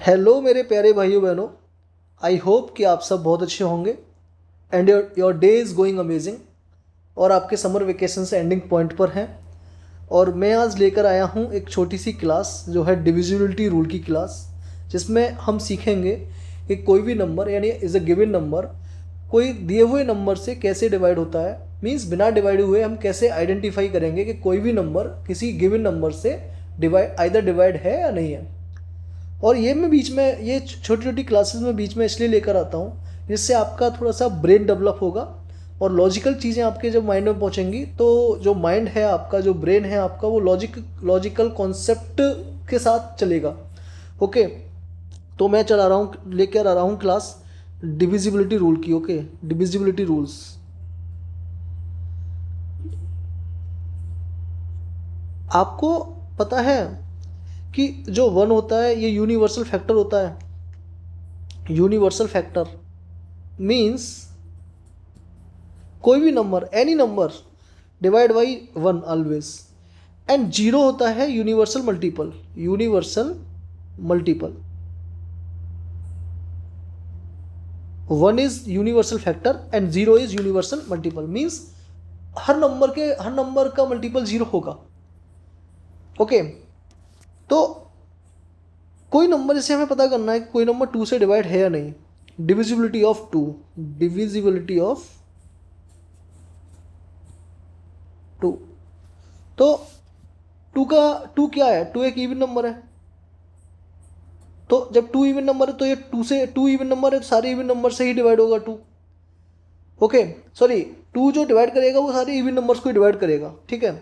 Hello मेरे प्यारे भाइयों बहनों, आई होप कि आप सब बहुत अच्छे होंगे and your day is going amazing और आपके समर वेकेशन से एंडिंग पॉइंट पर हैं। और मैं आज लेकर आया हूँ एक छोटी सी क्लास जो है डिविजिबिलिटी रूल की क्लास, जिसमें हम सीखेंगे कि कोई भी नंबर यानी इज़ अ गिवन नंबर कोई दिए हुए नंबर से कैसे डिवाइड होता है। मीन्स बिना डिवाइड हुए हम कैसे आइडेंटिफाई करेंगे कि कोई भी नंबर किसी गिवन नंबर से डिवाइड है या नहीं है। और ये मैं बीच में ये छोटी छोटी क्लासेस में बीच में इसलिए लेकर आता हूँ जिससे आपका थोड़ा सा ब्रेन डेवलप होगा और लॉजिकल चीज़ें आपके जब माइंड में पहुँचेंगी तो जो माइंड है आपका, जो ब्रेन है आपका, वो लॉजिकल कॉन्सेप्ट के साथ चलेगा। ओके, तो मैं चला रहा हूँ, लेकर आ रहा हूँ क्लास डिविजिबिलिटी रूल की। Okay, divisibility rules. आपको पता है कि जो वन होता है ये यूनिवर्सल फैक्टर होता है। यूनिवर्सल फैक्टर मीन्स कोई भी number, any number divide by one always. And zero होता है universal multiple. Universal multiple, one is universal factor and zero is universal multiple. Means her number का मल्टीपल जीरो होगा। Okay, तो कोई number जैसे हमें पता करना है कि कोई नंबर टू से डिवाइड है या नहीं। Divisibility of two, divisibility of two. तो टू क्या है? टू एक इवन नंबर है। तो जब टू इवन नंबर है तो ये टू इवन नंबर है तो सारे इवन नंबर से ही डिवाइड होगा टू। ओके, सॉरी, टू जो डिवाइड करेगा वो सारे इवन नंबर्स को डिवाइड करेगा। ठीक है,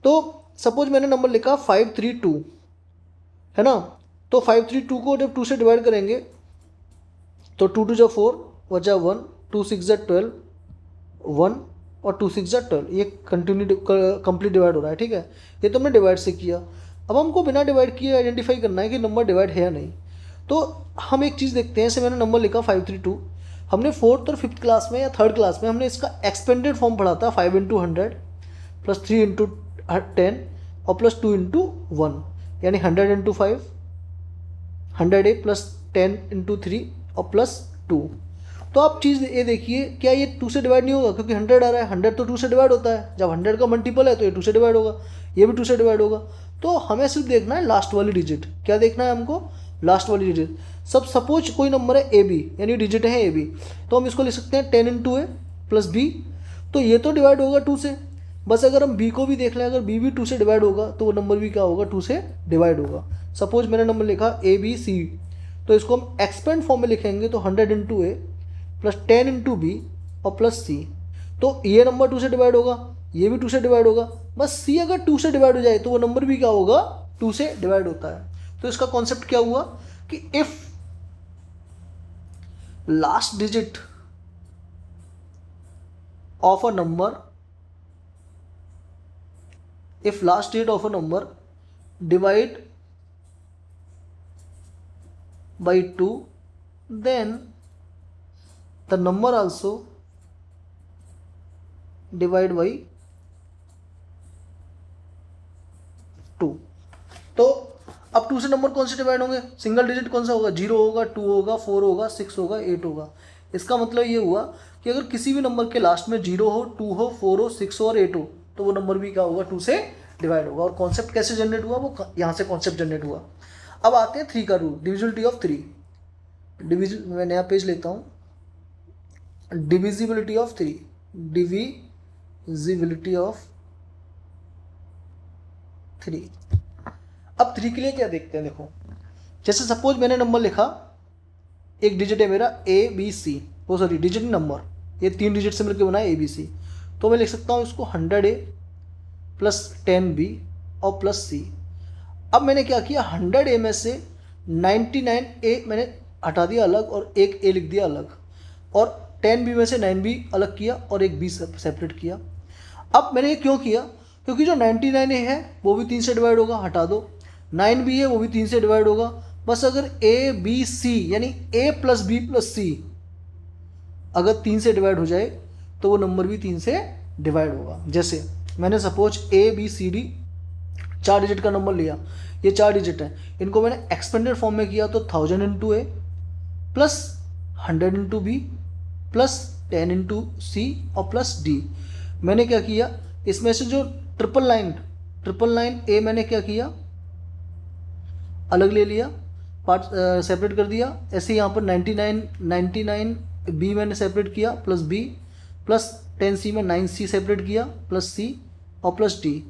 तो सपोज मैंने नंबर लिखा 532, है ना। तो 532 को जब टू से डिवाइड करेंगे तो टू टू जो 4 बचा 1, 2 6 जा 12, 1 और 2 6 जा 12। ये कंप्लीट डिवाइड हो रहा है। ठीक है, ये तो हमने डिवाइड से किया। अब हमको बिना डिवाइड किए आइडेंटिफाई करना है कि नंबर डिवाइड है या नहीं। तो हम एक चीज़ देखते हैं, जैसे मैंने नंबर लिखा 532, हमने फोर्थ और फिफ्थ क्लास में या थर्ड क्लास में हमने इसका एक्सपेंडेड फॉर्म पढ़ा था। 5 इंटू 100 प्लस 3 इंटू 10 और प्लस 2 इंटू 1, यानी 100 इंटू 5, 100 प्लस 10 इंटू 3 और प्लस 2। तो आप चीज़ ये देखिए, क्या ये टू से डिवाइड नहीं होगा? क्योंकि 100 आ रहा है, 100 तो टू से डिवाइड होता है। जब 100 का मल्टीपल है तो ये टू से डिवाइड होगा, ये भी टू से डिवाइड होगा। तो हमें सिर्फ देखना है लास्ट वाली डिजिट। क्या देखना है हमको? लास्ट वाली डिजिट। सब सपोज कोई नंबर है ए बी, यानी डिजिट है ए बी, तो हम इसको लिख सकते हैं 10 इंटू ए प्लस बी। तो ये तो डिवाइड होगा टू से। बस अगर हम बी को भी देख लें, अगर बी भी टू से डिवाइड होगा तो वो नंबर भी क्या होगा? टू से डिवाइड होगा। सपोज मैंने नंबर लिखा ए बी सी, तो इसको हम एक्सपेंड फॉर्म में लिखेंगे तो 100 into A plus 10 into B और प्लस सी। तो ये नंबर टू से डिवाइड होगा, ये भी टू से डिवाइड होगा। बस सी अगर टू से डिवाइड हो जाए तो वो नंबर भी क्या होगा? टू से डिवाइड होता है। तो इसका कॉन्सेप्ट क्या हुआ कि if last digit of a number, if last digit of a number divide by 2, then the number also divide by 2। तो अब टू से नंबर कौन से डिवाइड होंगे? सिंगल डिजिट कौन सा होगा? 0 होगा, 2 होगा, 4 होगा, 6 होगा, 8 होगा। इसका मतलब ये हुआ कि अगर किसी भी नंबर के लास्ट में 0 हो, 2 हो, 4 हो, 6 हो और 8 हो तो वो नंबर भी क्या होगा? 2 से डिवाइड होगा। और कॉन्सेप्ट कैसे जनरेट हुआ? वो यहाँ से कॉन्सेप्ट जनरेट हुआ। अब आते हैं 3 का रूल, डिविजिबिलिटी ऑफ 3। मैं नया पेज लेता हूँ। Divisibility of 3, divisibility of 3। अब 3 के लिए क्या देखते हैं? देखो, जैसे सपोज मैंने नंबर लिखा, एक डिजिट है मेरा ए बी सी, वो सॉरी डिजिट नंबर, ये 3 डिजिट से मिलकर बना है ए बी सी। तो मैं लिख सकता हूँ इसको 100 ए प्लस 10 बी और प्लस सी। अब मैंने क्या किया, 100 ए में से 99 ए मैंने हटा दिया अलग और एक ए लिख दिया अलग, और 10 बी में से 9 बी अलग किया और एक बी सेपरेट किया। अब मैंने ये क्यों किया? क्योंकि जो 99 ए है वो भी 3 से डिवाइड होगा, हटा दो। 9 बी है वो भी 3 से डिवाइड होगा। बस अगर ए बी सी यानी ए प्लस बी प्लस सी अगर 3 से डिवाइड हो जाए तो वो नंबर भी 3 से डिवाइड होगा। जैसे मैंने suppose A B C D 4 digit का नंबर लिया, ये 4 डिजिट हैं, इनको मैंने एक्सपेंडेड फॉर्म में किया तो 1000 into A plus 100 into B plus 10 into C और प्लस डी। मैंने क्या किया, इसमें से जो ट्रिपल लाइन ए मैंने क्या किया, अलग ले लिया, पार्ट सेपरेट कर दिया। ऐसे यहाँ पर 99 बी मैंने सेपरेट किया प्लस बी प्लस 10 सी में 9 सी सेपरेट किया प्लस सी और प्लस डी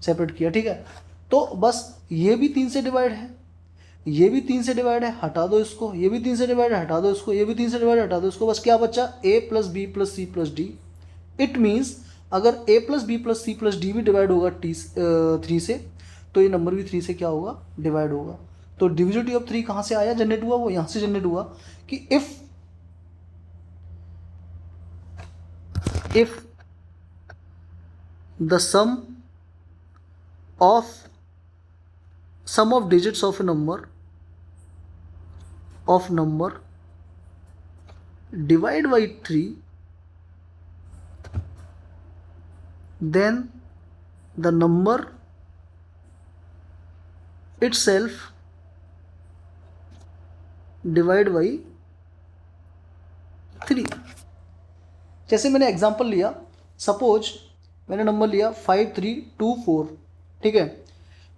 सेपरेट किया। ठीक है, तो बस ये भी 3 से डिवाइड है, ये भी 3 से डिवाइड है, हटा दो इसको, ये भी 3 से डिवाइड है, हटा दो इसको, ये भी 3 से डिवाइड है, हटा दो इसको, बस क्या बचा, A plus B plus C plus D. It means अगर A plus B plus C plus D भी डिवाइड होगा 3 से, तो ये नंबर भी 3 से क्या होगा, डिवाइड होगा। तो डिविजिबिलिटी ऑफ 3 कहाँ से आया, जनरेट हुआ, वो यहाँ से जनरेट हुआ कि if the sum of digits of a number divide by 3, then the number itself divide by 3। जैसे मैंने एग्जांपल लिया, सपोज मैंने नंबर लिया 5324, ठीक है,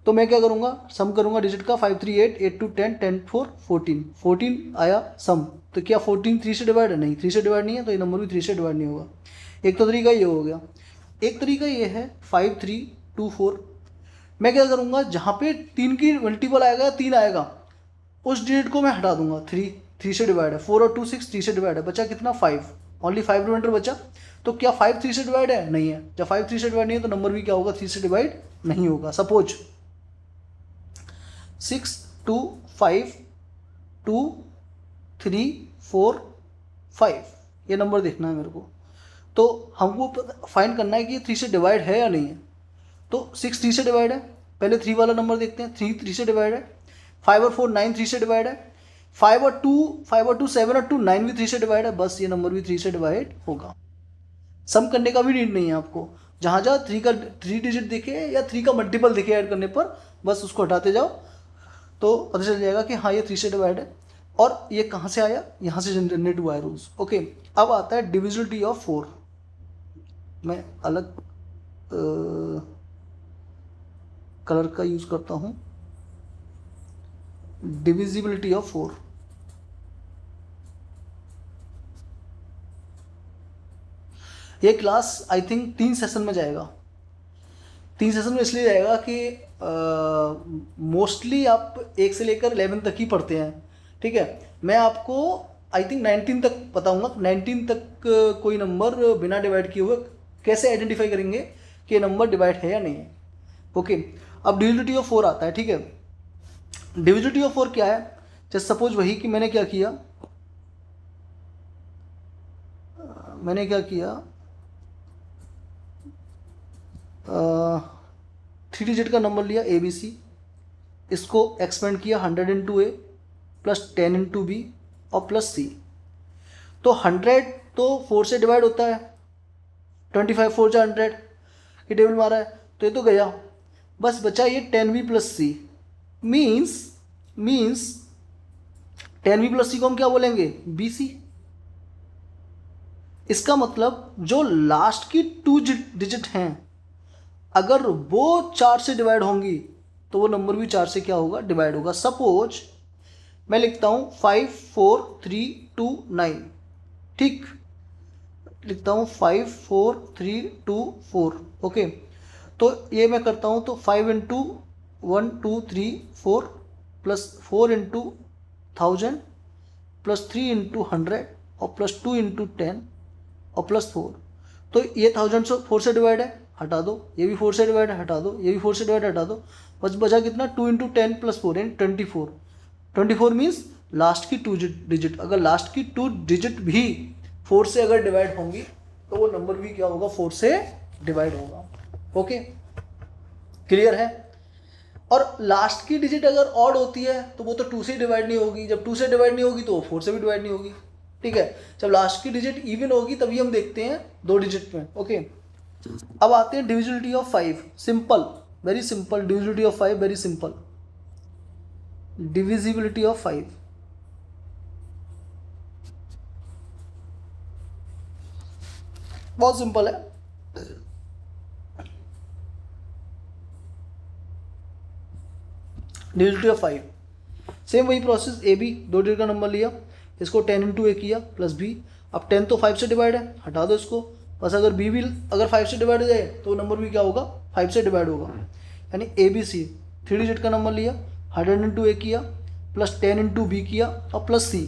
तो मैं क्या करूँगा, सम करूँगा डिजिट का, 5 3 8 8 2 10 10 4 14 आया सम। तो क्या 14 3 से डिवाइड है, नहीं 3 से डिवाइड नहीं है, तो ये नंबर भी 3 से डिवाइड नहीं होगा। एक तो तरीका ये हो गया, एक तरीका ये है 5 3 2 4। मैं क्या करूँगा, जहाँ पे 3 की मल्टीपल आएगा 3 आएगा, उस डिजिट को मैं हटा दूंगा, 3 से डिवाइड है, 4 और 2 6 3 से डिवाइड है, बचा कितना 5, ओनली 5 रिमाइंडर बचा। तो क्या 5 3 से डिवाइड है, नहीं है। जब 5 3 से डिवाइड नहीं है तो नंबर भी क्या होगा, 3 से डिवाइड नहीं होगा। सपोज 6 2 5 2 3 4 5 ये नंबर देखना है मेरे को। तो हमको फाइंड करना है कि ये 3 से डिवाइड है या नहीं है। तो 6 3 से डिवाइड है, पहले 3 वाला नंबर देखते हैं, 3 से डिवाइड है, 5 और 4 9 3 से डिवाइड है, 5 और 2 7 और 2 9 भी 3 से डिवाइड है, बस ये नंबर भी 3 से डिवाइड होगा। सम करने का भी नीड नहीं है आपको, जहाँ 3 डिजिट दिखे या 3 का मल्टीपल दिखे ऐड करने पर, बस उसको हटाते जाओ तो पता चल जाएगा कि हाँ ये 3 से डिवाइड है। और ये कहाँ से आया, यहाँ से जनरेट हुआ है रूल्स। ओके, अब आता है डिविजिबिलिटी ऑफ 4। मैं अलग कलर का यूज़ करता हूँ, डिविजिबिलिटी ऑफ 4। ये क्लास आई थिंक 3 सेशन में जाएगा। 3 सेशन में इसलिए जाएगा कि मोस्टली आप 1 से लेकर 11 तक ही पढ़ते हैं, ठीक है। मैं आपको आई थिंक 19 तक बताऊंगा। 19 तक कोई नंबर बिना डिवाइड किए हुए कैसे आइडेंटिफाई करेंगे कि ये नंबर डिवाइड है या नहीं है। ओके, अब डिविजिबिलिटी ऑफ 4 आता है, ठीक है। डिविजिबिलिटी ऑफ 4 क्या है, जैसे सपोज वही कि मैंने क्या किया, 3 डिजिट का नंबर लिया ABC, इसको एक्सपेंड किया 100 into A plus 10 into B और प्लस सी। तो 100 तो 4 से डिवाइड होता है, 25 4 जा 100, ये टेबल मारा है तो ये तो गया, बस बचा ये 10b प्लस सी। मीन्स 10b प्लस सी को हम क्या बोलेंगे, BC। इसका मतलब जो लास्ट की 2 डिजिट हैं, अगर वो 4 से डिवाइड होंगी तो वो नंबर भी 4 से क्या होगा, डिवाइड होगा। सपोज मैं लिखता हूँ 5 4 3 2 9, ठीक, लिखता हूँ 5 4 3 2 4। ओके, तो ये मैं करता हूँ तो 5 into 1 2 3 4 plus 4 into 1000 plus 3 into 100 और प्लस 2 इंटू 10 और प्लस 4। तो ये 1000 4 से डिवाइड है, हटा दो, ये भी 4 से डिवाइड है, हटा दो, ये भी 4 से डिवाइड हटा दो, बस बचा कितना 2 इंटू 10 प्लस 4 यानी 24। 24 मीन्स लास्ट की 2 डिजिट, अगर लास्ट की 2 डिजिट भी 4 से अगर डिवाइड होंगी तो वो नंबर भी क्या होगा, 4 से डिवाइड होगा। ओके, क्लियर है। और लास्ट की डिजिट अगर ऑड होती है तो वो तो 2 से डिवाइड नहीं होगी, जब 2 से डिवाइड नहीं होगी तो वो 4 से भी डिवाइड नहीं होगी, ठीक है। जब लास्ट की डिजिट इवन होगी तभी हम देखते हैं 2 डिजिट में। ओके, अब आते हैं divisibility of 5। Simple, very simple, divisibility of 5 very simple. Divisibility of 5। बहुत सिंपल है। डिविजिबिलिटी ऑफ 5, सेम वही प्रोसेस, ए बी 2 डिजिट का नंबर लिया, इसको 10 इंटू ए किया प्लस बी। अब 10 तो 5 से डिवाइड है, हटा दो इसको, बस अगर बी भी अगर 5 से डिवाइड हो जाए तो नंबर भी क्या होगा, 5 से डिवाइड होगा। यानी ए बी सी 3 डिजिट का नंबर लिया, 100 इंटू ए किया प्लस 10 इंटू बी किया और प्लस सी।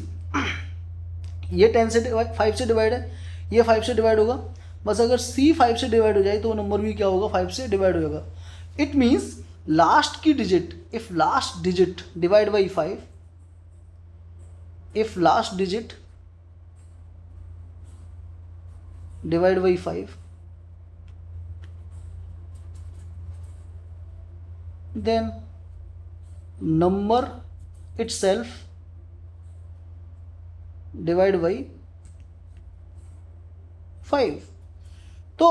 ये 10 से 5 से डिवाइड है, ये 5 से डिवाइड होगा, बस अगर सी 5 से डिवाइड हो जाए तो वो नंबर भी क्या होगा, 5 से डिवाइड हो जाएगा। इट मीन्स लास्ट की digit, if last digit divide by 5, if last digit divide by 5, then number itself divide by 5। तो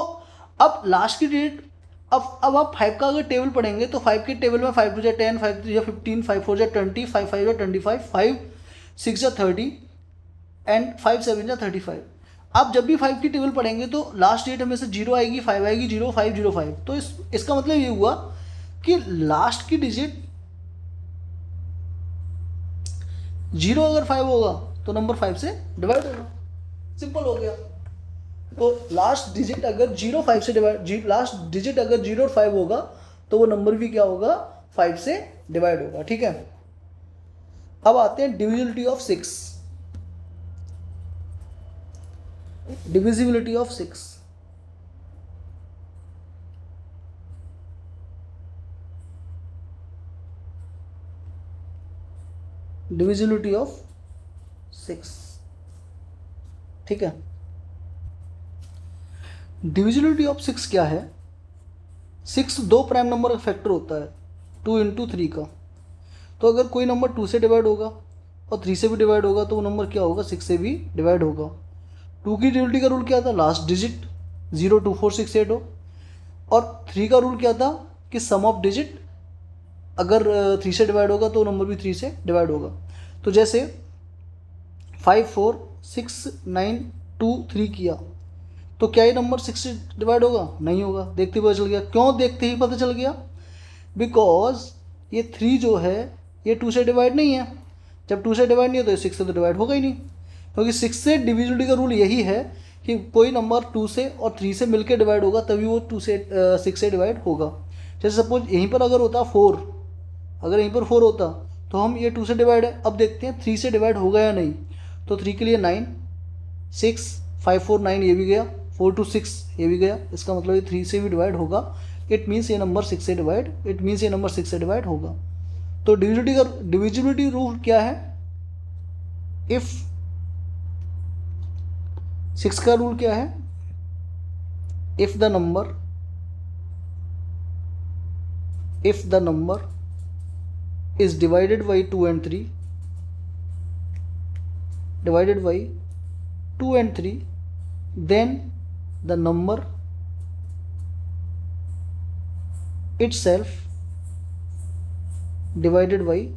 अब लास्ट की डिजिट, अब आप 5 का अगर टेबल पढ़ेंगे तो 5 के टेबल में 5 2 जा 10, 5 3 जा 15, 5 4 जा 20, 5 5 जा 25, 5 6 जा 30 एंड 5 7 जा 35। आप जब भी 5 की टेबल पढ़ेंगे तो लास्ट डेट हमेशा 0 आएगी, 5 आएगी, 0 5 0 5। तो इसका मतलब ये हुआ कि लास्ट की डिजिट 0 अगर 5 होगा तो नंबर 5 से डिवाइड होगा, सिंपल हो गया। तो लास्ट डिजिट अगर 0 5 से डिवाइड, लास्ट डिजिट अगर 0 और 5 होगा तो वो नंबर भी क्या होगा, 5 से डिवाइड होगा, ठीक है। अब आते हैं divisibility of 6। Divisibility of 6, divisibility of 6, ठीक है। डिविजिबिलिटी ऑफ 6 क्या है, 6 दो प्राइम नंबर का फैक्टर होता है 2 इंटू 3 का। तो अगर कोई नंबर 2 से डिवाइड होगा और 3 से भी डिवाइड होगा तो वो नंबर क्या होगा, 6 से भी डिवाइड होगा। 2 की डिविजिबिलिटी का रूल क्या था, लास्ट डिजिट 0 2 4 6 8 हो, और 3 का रूल क्या था कि सम ऑफ डिजिट अगर 3 से डिवाइड होगा तो नंबर भी 3 से डिवाइड होगा। तो जैसे 5 4 6 9 2 3 किया तो क्या ये नंबर 6 से डिवाइड होगा, नहीं होगा। देखते ही पता चल गया, क्यों देखते ही पता चल गया, बिकॉज ये 3 जो है ये 2 से डिवाइड नहीं है। जब 2 से डिवाइड नहीं है तो ये 6 से तो डिवाइड होगा ही नहीं, क्योंकि 6 से डिविजिबिलिटी का रूल यही है कि कोई नंबर 2 से और 3 से मिलकर डिवाइड होगा तभी वो 6 से डिवाइड होगा। जैसे सपोज यहीं पर अगर होता 4, अगर यहीं पर 4 होता तो हम ये 2 से डिवाइड है, अब देखते हैं 3 से डिवाइड होगा या नहीं। तो 3 के लिए 9 6 5 4 9 ये भी गया, 4 2 6 ये भी गया, इसका मतलब ये 3 से भी डिवाइड होगा। इट मीन्स ये नंबर 6 से डिवाइड, इट मीन्स ये नंबर 6 से डिवाइड होगा। तो डिविजिबिलिटी रूल क्या है, इफ 6 का रूल क्या है, if the number is divided by 2 and 3, divided by 2 and 3, then the number itself divided by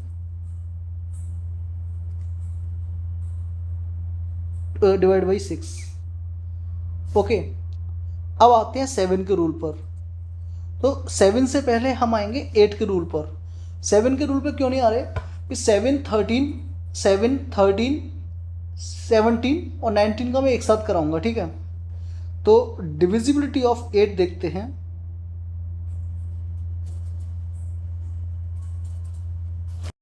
6। Okay, अब आते हैं 7 के रूल पर। तो 7 से पहले हम आएंगे 8 के रूल पर। 7 के रूल पर क्यों नहीं आ रहे कि 7 13 17 और 19 का मैं एक साथ कराऊंगा, ठीक है। तो डिविजिबिलिटी ऑफ 8 देखते हैं।